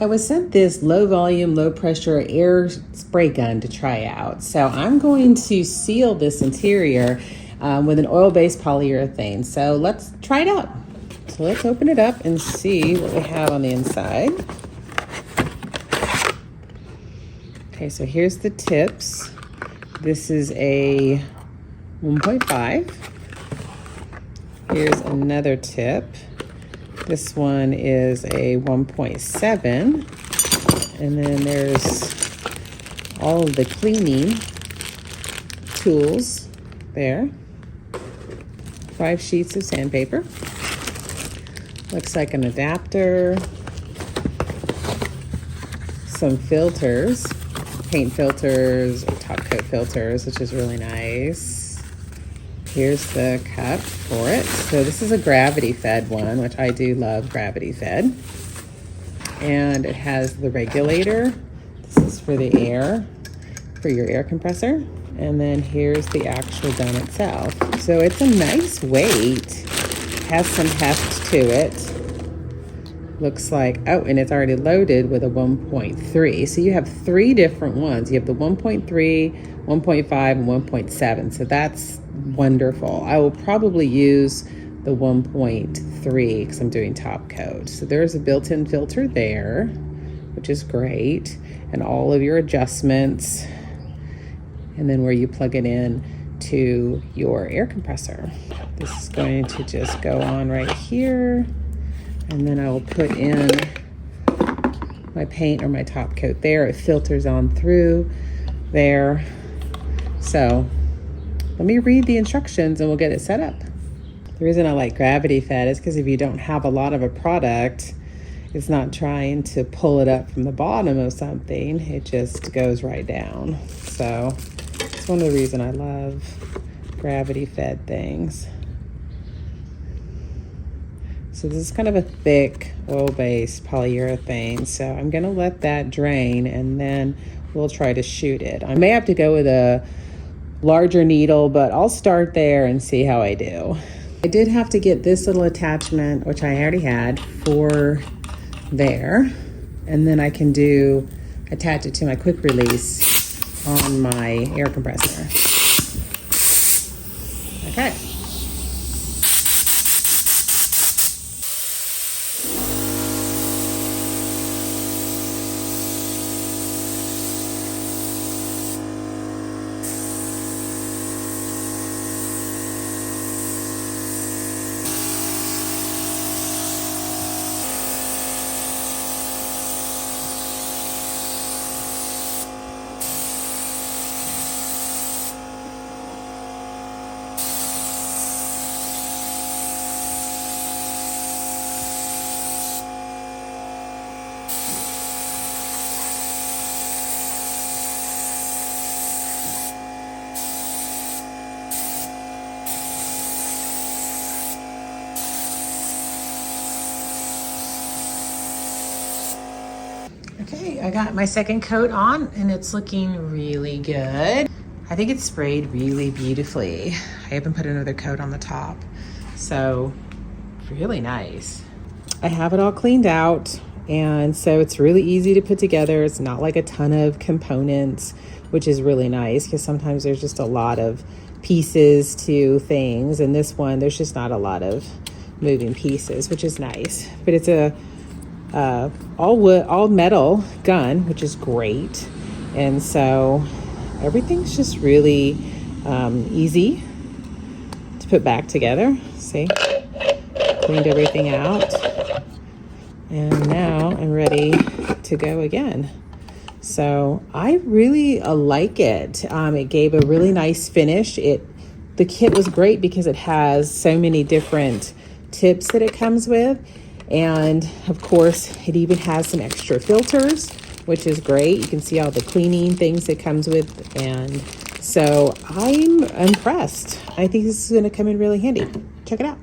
I was sent this low volume, low pressure air spray gun to try out. So I'm going to seal this interior with an oil-based polyurethane. So let's try it out. So let's open it up and see what we have on the inside. Okay, so here's the tips. This is a 1.5. Here's another tip. This one is a 1.7. And then there's all of the cleaning tools there. 5 sheets of sandpaper. Looks like an adapter. Some filters, paint filters, or top coat filters, which is really nice. Here's the cup for it. So this is a gravity fed one, which I do love gravity fed. And it has the regulator. This is for the air, for your air compressor. And then here's the actual gun itself. So it's a nice weight. Has some heft to it. Looks like, oh, and it's already loaded with a 1.3. So you have 3 different ones. You have the 1.3, 1.5, and 1.7. So that's wonderful. I will probably use the 1.3 because I'm doing top coat. So there's a built-in filter there, which is great. And all of your adjustments. And then where you plug it in to your air compressor. This is going to just go on right here. And then I will put in my paint or my top coat there. It filters on through there. So let me read the instructions and we'll get it set up. The reason I like gravity fed is because if you don't have a lot of a product, it's not trying to pull it up from the bottom of something. It just goes right down. So it's one of the reasons I love gravity fed things. So this is kind of a thick oil-based polyurethane. So I'm gonna let that drain and then we'll try to shoot it. I may have to go with a larger needle, but I'll start there and see how I do. I did have to get this little attachment, which I already had, for there. And then I can attach it to my quick release on my air compressor. Okay. Okay, I got my second coat on and it's looking really good. I think it's sprayed really beautifully. I haven't put another coat on the top, so really nice. I have it all cleaned out, and so it's really easy to put together. It's not like a ton of components, which is really nice because sometimes there's just a lot of pieces to things, and this one there's just not a lot of moving pieces, which is nice. But it's a all wood, all metal gun, which is great. And so everything's just really easy to put back together. See, cleaned everything out. And now I'm ready to go again. So I really like it. It gave a really nice finish. The kit was great because it has so many different tips that it comes with. And of course, it even has some extra filters, which is great. You can see all the cleaning things it comes with. And so I'm impressed. I think this is going to come in really handy. Check it out.